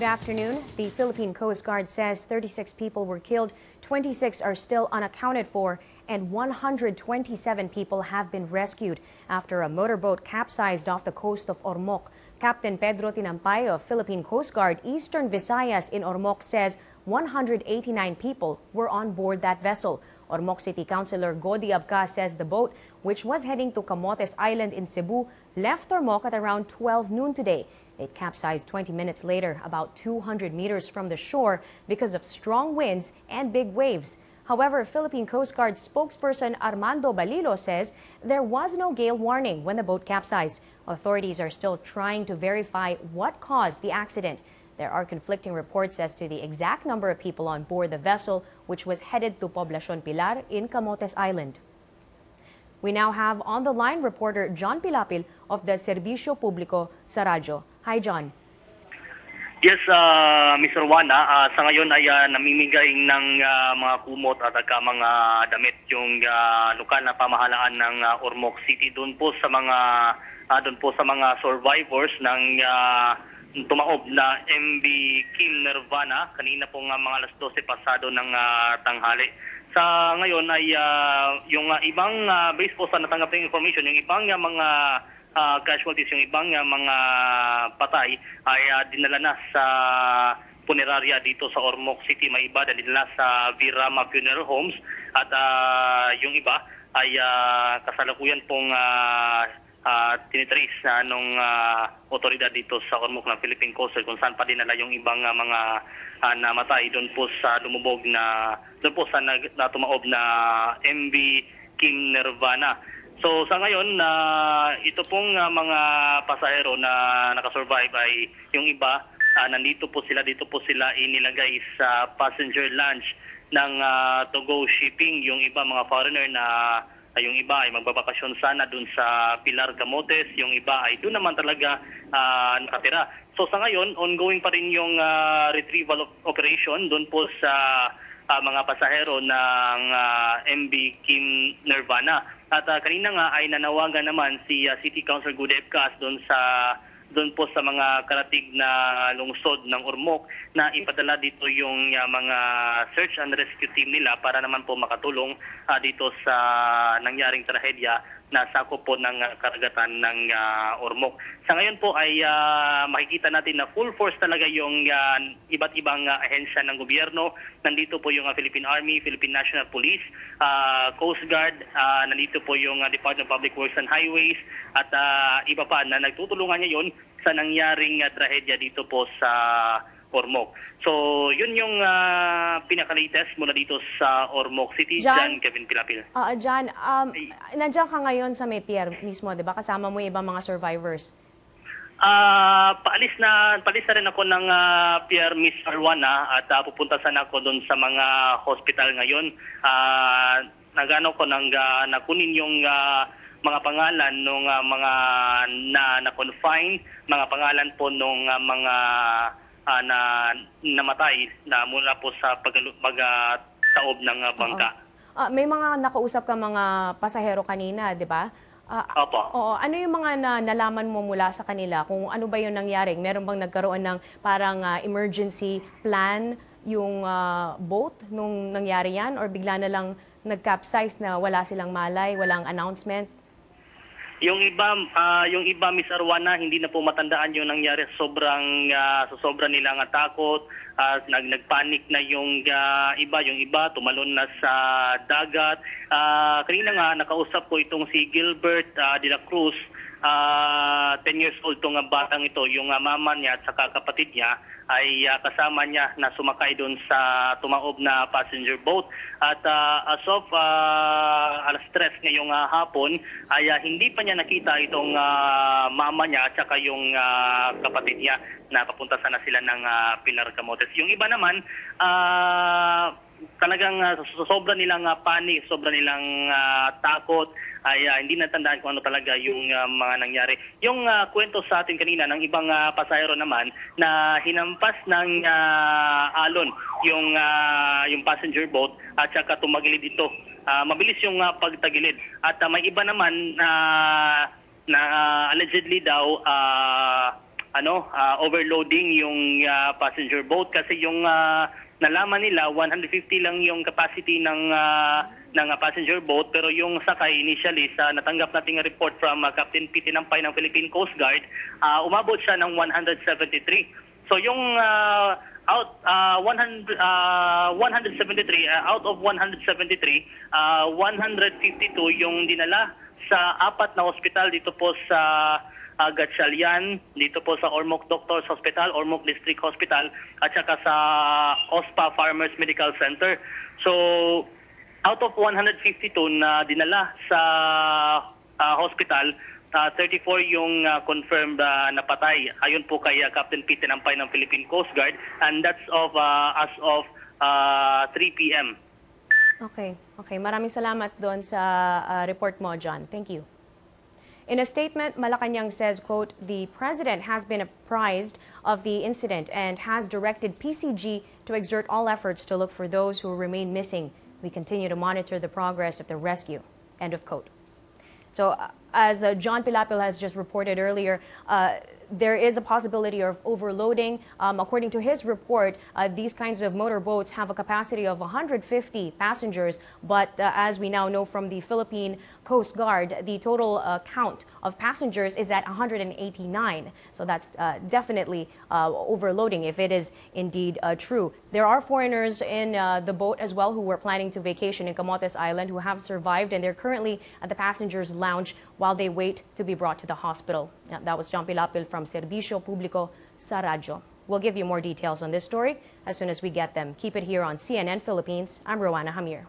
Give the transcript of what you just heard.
Good afternoon. The Philippine Coast Guard says 36 people were killed, 26 are still unaccounted for, and 127 people have been rescued after a motorboat capsized off the coast of Ormoc. Captain Pedro Tinampay of Philippine Coast Guard Eastern Visayas in Ormoc says 189 people were on board that vessel. Ormoc City Councilor Godi Abca says the boat, which was heading to Camotes Island in Cebu, left Ormoc at around 12 noon today. It capsized 20 minutes later, about 200 meters from the shore because of strong winds and big waves. However, Philippine Coast Guard spokesperson Armando Balilo says there was no gale warning when the boat capsized. Authorities are still trying to verify what caused the accident. There are conflicting reports as to the exact number of people on board the vessel, which was headed to Poblacion Pilar in Camotes Island. We now have on the line reporter John Pilapil of the Serbisyo Publiko sa radyo. Hi, John. Yes, Mr. Juana, sa ngayon ay namimigay ng mga kumot at mga damit yung lokal na pamahalaan ng Ormoc City doon po sa mga survivors ng tumaob na MV Kim Nirvana kanina po mga alas 12 pasado ng tanghali. Sa ngayon ay yung ibang based po sa natanggap ng information, yung ibang mga casualties, yung ibang mga patay ay dinala na sa punerarya dito sa Ormoc City. May iba dinala sa Virama Funeral Homes at yung iba ay kasalukuyan pong tinitrace nung otoridad dito sa Ormoc ng Philippine Coast Guard kung saan pa dinala yung ibang mga namatay doon po sa lumubog na doon po sa tumaob na MV Kim Nirvana. So sa ngayon, ito pong mga pasahero na nakasurvive ay yung iba, dito po sila inilagay sa passenger lounge ng Togo Shipping. Yung iba mga foreigner yung iba ay magbabakasyon sana dun sa Pilar Camotes, yung iba ay doon naman talaga nakatira. So sa ngayon, ongoing pa rin yung retrieval operation doon po sa mga pasahero ng MV Kim Nirvana. At kanina nga ay nanawagan naman si City Councilor Godi Abca doon po sa mga karatig na lungsod ng Ormoc na ipadala dito yung mga search and rescue team nila para naman po makatulong dito sa nangyaring trahedya na sakop po ng karagatan ng Ormoc. Sa ngayon po ay makikita natin na full force talaga yung iba't ibang ahensya ng gobyerno. Nandito po yung Philippine Army, Philippine National Police, Coast Guard, nandito po yung Department of Public Works and Highways at iba pa na nagtutulungan ngayon sa nangyaring trahedya dito po sa Ormoc. So, yun yung pinaka-latest mula dito sa Ormoc City. John Kevin Pilapil. John, nandiyan ka ngayon sa may pier mismo, di ba? Kasama mo yung ibang mga survivors. Paalis na rin ako ng Pier Miss Arwana at pupunta sana ako doon sa mga hospital ngayon. Nagano ko nakunin yung mga pangalan ng mga na-confine, mga pangalan po ng mga na namatay na mula po sa pagtaob ng bangka. May mga nakausap ka mga pasahero kanina, di ba? Opo. Oo. Ano yung mga nalaman mo mula sa kanila? Kung ano ba yung nangyari? Meron bang nagkaroon ng parang emergency plan yung boat nung nangyari yan? Or bigla na lang nag-capsize na wala silang malay, walang announcement? Yung iba Miss Arwana, hindi na po matandaan yung nangyari. Sobrang nilang takot, nagpanik na yung iba tumalon na sa dagat. Kanina nga nakausap ko itong si Gilbert de la Cruz, 10 years old tong batang ito, yung mama niya at saka kapatid niya ay kasama niya na sumakay doon sa tumaob na passenger boat. At as of alas 3 ngayong hapon ay hindi pa niya nakita itong mama niya at saka yung kapatid niya na papunta sana sila ng Pilar Camotes. Yung iba naman talagang sobra nilang panik, sobra nilang takot, ay hindi natandaan kung ano talaga yung mga nangyari. Yung kwento sa atin kanina ng ibang pasahero naman na hinampas ng alon yung passenger boat at saka tumagilid ito. Mabilis yung pagtagilid. At may iba naman na allegedly daw overloading yung passenger boat kasi yung nalaman nila 150 lang yung capacity ng passenger boat, pero yung sakay initially sa natanggap nating report from Captain P. Tinampay ng Philippine Coast Guard, umabot siya ng 173. So yung 173 out of 173, 152 yung dinala sa 4 na hospital dito po sa Gatchalian, dito po sa Ormoc Doctors Hospital, Ormoc District Hospital, at saka sa OSPA Farmers Medical Center. So, out of 152 na dinala sa hospital, 34 yung confirmed napatay. Ayon po kay Captain P. Tinampay ng Philippine Coast Guard, and that's as of 3 p.m. Okay. Maraming salamat doon sa report mo, John. Thank you. In a statement, Malacanang says, quote, the president has been apprised of the incident and has directed PCG to exert all efforts to look for those who remain missing. We continue to monitor the progress of the rescue. End of quote. So, as John Pilapil has just reported earlier, there is a possibility of overloading. According to his report, these kinds of motorboats have a capacity of 150 passengers, but as we now know from the Philippine Coast Guard, the total count of passengers is at 189. So that's definitely overloading if it is indeed true. There are foreigners in the boat as well who were planning to vacation in Camotes Island who have survived, and they're currently at the passengers' lounge while they wait to be brought to the hospital. That was John Pilapil from Serbisyo Publiko sa Radyo. We'll give you more details on this story as soon as we get them. Keep it here on CNN Philippines. I'm Rowana Hamir.